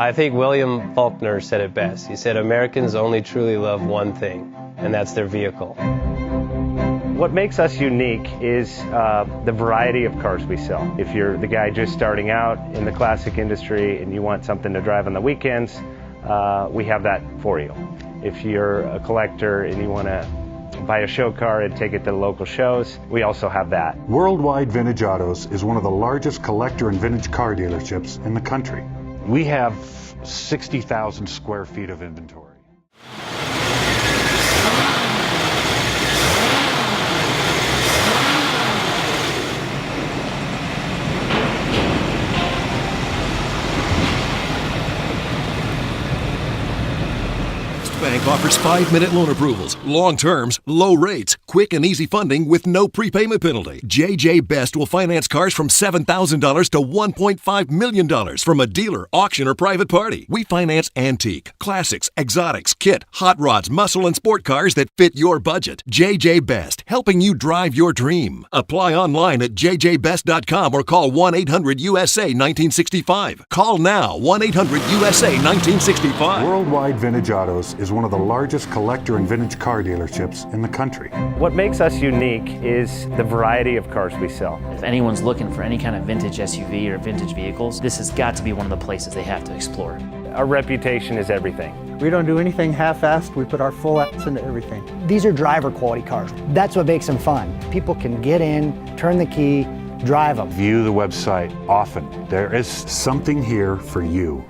I think William Faulkner said it best. He said, Americans only truly love one thing, and that's their vehicle. What makes us unique is the variety of cars we sell. If you're the guy just starting out in the classic industry and you want something to drive on the weekends, we have that for you. If you're a collector and you want to buy a show car and take it to the local shows, we also have that. Worldwide Vintage Autos is one of the largest collector and vintage car dealerships in the country. We have 60,000 square feet of inventory. Bank offers 5-minute loan approvals, long terms, low rates, quick and easy funding with no prepayment penalty. JJ Best will finance cars from $7,000 to $1.5 million from a dealer, auction, or private party. We finance antique, classics, exotics, kit, hot rods, muscle, and sport cars that fit your budget. JJ Best, helping you drive your dream. Apply online at jjbest.com or call 1-800-USA-1965. Call now, 1-800-USA-1965. Worldwide Vintage Autos is one of the largest collector and vintage car dealerships in the country. What makes us unique is the variety of cars we sell. If anyone's looking for any kind of vintage SUV or vintage vehicles, this has got to be one of the places they have to explore. Our reputation is everything. We don't do anything half-assed. We put our full ass into everything. These are driver quality cars. That's what makes them fun. People can get in, turn the key, drive them. View the website often. There is something here for you.